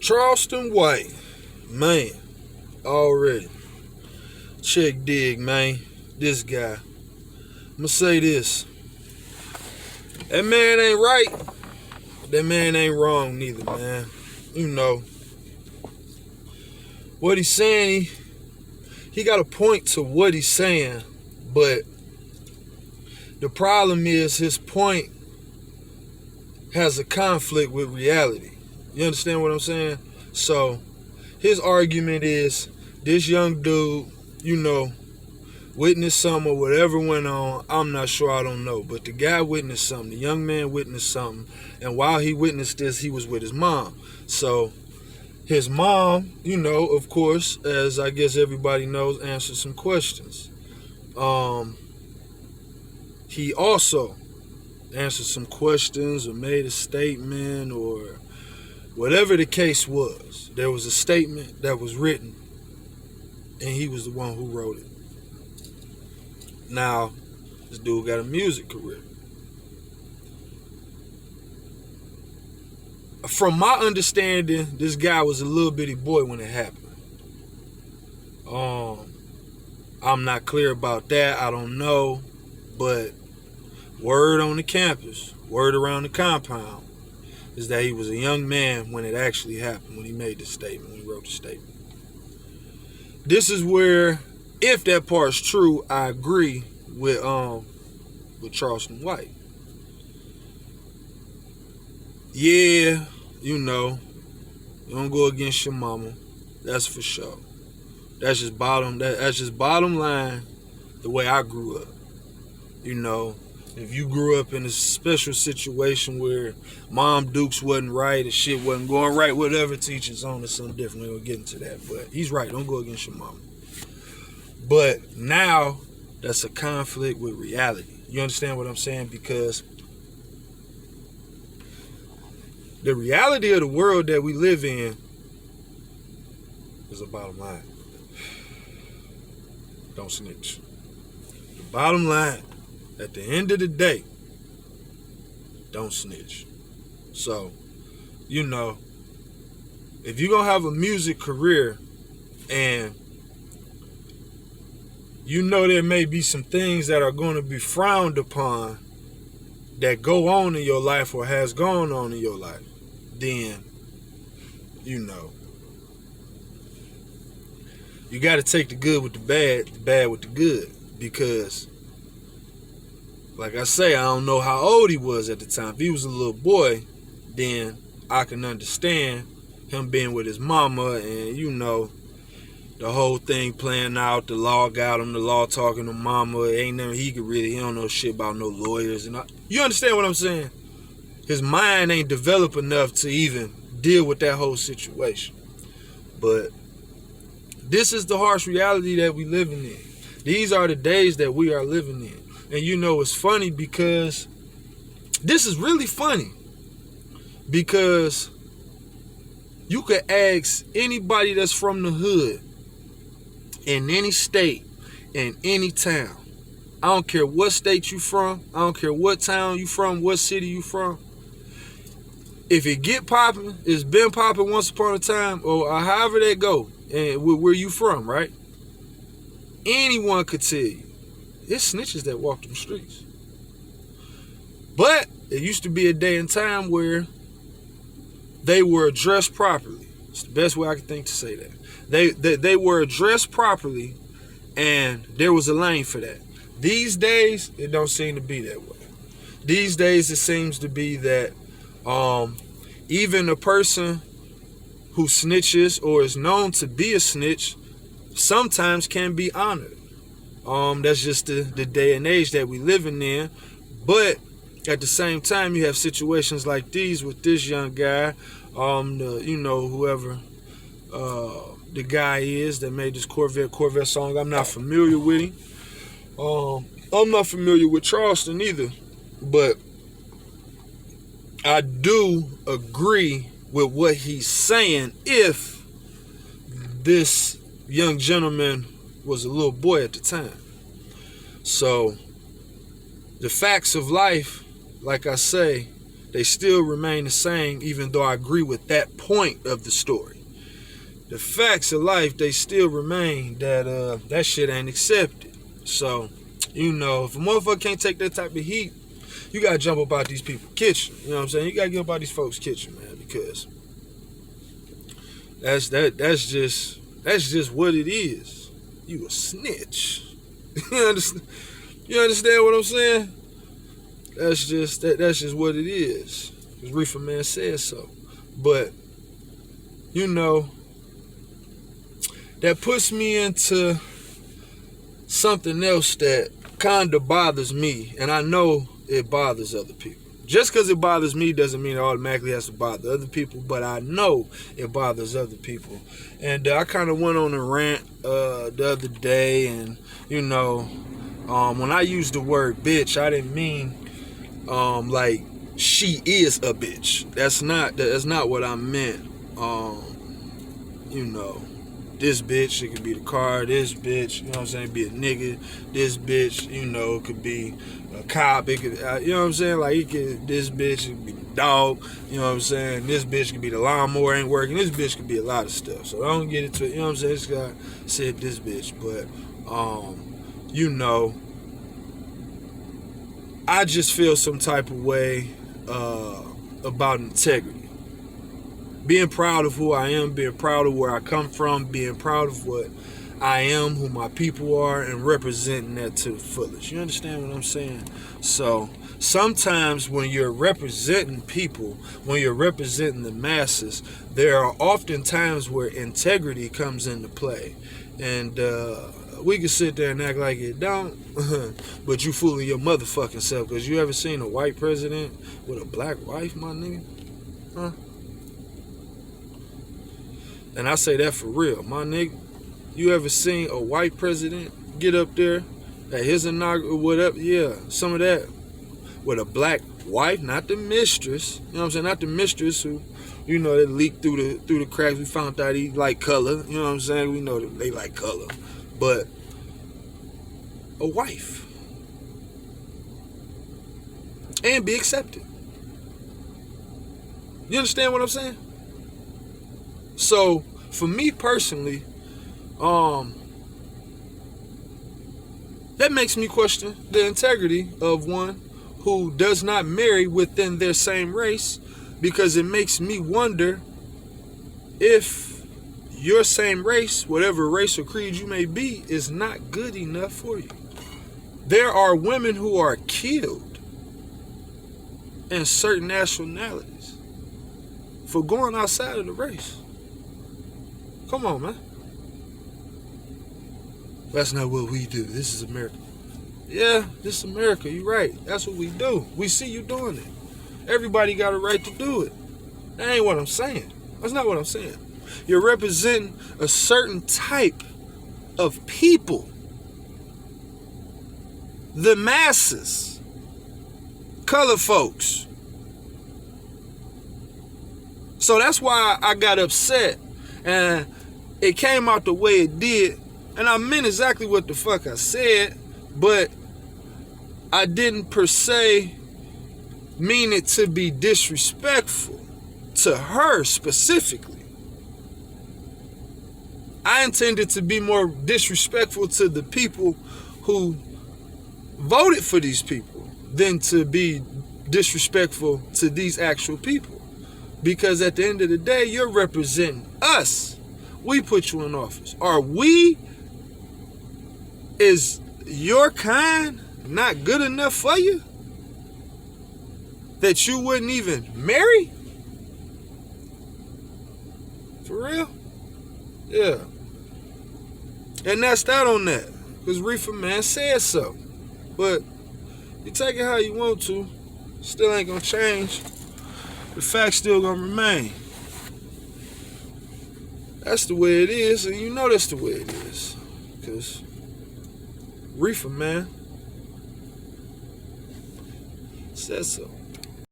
Charleston White, man, already. Check dig, man. This guy. I'ma say this. That man ain't right. That man ain't wrong neither, man. You know. What he's saying, he got a point to what he's saying, but the problem is his point has a conflict with reality. You understand what I'm saying? So his argument is this young dude, witnessed something or whatever went on. I'm not sure, I don't know. But the guy witnessed something. The young man witnessed something. And while he witnessed this, he was with his mom. So his mom, of course, as I guess everybody knows, answered some questions. He also answered some questions or made a statement or whatever the case was. There was a statement that was written, and he was the one who wrote it. Now, this dude got a music career. From my understanding, this guy was a little bitty boy when it happened. I'm not clear about that. I don't know. But word on the campus, word around the compound, is that he was a young man when it actually happened, when he made the statement, when he wrote the statement. This is where, if that part's true, I agree with Charleston White. Yeah, you don't go against your mama. That's for sure. That's just bottom line, the way I grew up. If you grew up in a special situation where Mom Dukes wasn't right and shit wasn't going right, whatever, teachers on or something different, we're gonna get into that. But he's right, don't go against your mama. But now that's a conflict with reality. You understand what I'm saying? Because the reality of the world that we live in is a bottom line. Don't snitch. The bottom line, at the end of the day, don't snitch. So, if you're going to have a music career and there may be some things that are going to be frowned upon that go on in your life or has gone on in your life, then, you got to take the good with the bad with the good. Because, like I say, I don't know how old he was at the time. If he was a little boy, then I can understand him being with his mama and, the whole thing playing out. The law got him, the law talking to mama. Ain't nothing he don't know shit about no lawyers. You understand what I'm saying? His mind ain't developed enough to even deal with that whole situation. But this is the harsh reality that we living in. These are the days that we are living in. And it's funny because this is really funny. Because you could ask anybody that's from the hood in any state, in any town. I don't care what state you from. I don't care what town you from, what city you from. If it get popping, it's been popping once upon a time, or however that go, and where you from, right? Anyone could tell you. It's snitches that walk them streets. But it used to be a day and time where they were addressed properly. It's the best way I can think to say that. They were addressed properly, and there was a lane for that. These days, it don't seem to be that way. These days, it seems to be that even a person who snitches or is known to be a snitch sometimes can be honored. That's just the day and age that we living in. But at the same time, you have situations like these with this young guy, whoever the guy is that made this Corvette song. I'm not familiar with him. I'm not familiar with Charleston either, but I do agree with what he's saying if this young gentleman was a little boy at the time. So the facts of life, like I say, they still remain the same, even though I agree with that point of the story. The facts of life, they still remain that that shit ain't accepted. So, you know, if a motherfucker can't take that type of heat, you gotta jump up out these people's kitchen. You know what I'm saying? You gotta get up out these folks' kitchen, man, because that's just what it is. You a snitch. You understand what I'm saying? That's just what it is. Because Reefa man said so. But, you know, that puts me into something else that kind of bothers me, and I know it bothers other people. Just because it bothers me doesn't mean it automatically has to bother other people, but I know it bothers other people. And I kind of went on a rant the other day, and, you know, when I used the word bitch, I didn't mean like she is a bitch. That's not what I meant. You know, this bitch, it could be the car, this bitch, you know what I'm saying, be a nigga, this bitch, you know, it could be a cop, it could, you know what I'm saying, like, this bitch, it could be the dog, you know what I'm saying, this bitch could be the lawnmower ain't working, this bitch could be a lot of stuff, so I don't get into it, you know what I'm saying, this guy said this bitch, but, you know, I just feel some type of way about integrity. Being proud of who I am, being proud of where I come from, being proud of what I am, who my people are, and representing that to the fullest. You understand what I'm saying? So sometimes when you're representing people, when you're representing the masses, there are often times where integrity comes into play. And we can sit there and act like it don't, but you fooling your motherfucking self. Because you ever seen a white president with a black wife, my nigga? Huh? And I say that for real, my nigga. You ever seen a white president get up there at his inaugural, whatever? Yeah, some of that with a black wife, not the mistress. You know what I'm saying? Not the mistress who, you know, that leaked through the cracks. We found out he like color. You know what I'm saying? We know that they like color, but a wife and be accepted. You understand what I'm saying? So, for me personally, that makes me question the integrity of one who does not marry within their same race, because it makes me wonder if your same race, whatever race or creed you may be, is not good enough for you. There are women who are killed in certain nationalities for going outside of the race. Come on, man. That's not what we do. This is America. Yeah, this is America. You're right. That's what we do. We see you doing it. Everybody got a right to do it. That ain't what I'm saying. That's not what I'm saying. You're representing a certain type of people. The masses. Colored folks. So that's why I got upset. And it came out the way it did. And I meant exactly what the fuck I said. But I didn't per se mean it to be disrespectful to her specifically. I intended to be more disrespectful to the people who voted for these people than to be disrespectful to these actual people. Because at the end of the day, you're representing us. We put you in office. Are we, is your kind not good enough for you? That you wouldn't even marry? For real? Yeah. And that's that on that. Because Reefa man said so. But you take it how you want to. Still ain't gonna change. The facts still gonna remain. That's the way it is, and you know that's the way it is. Because Reefa man said so.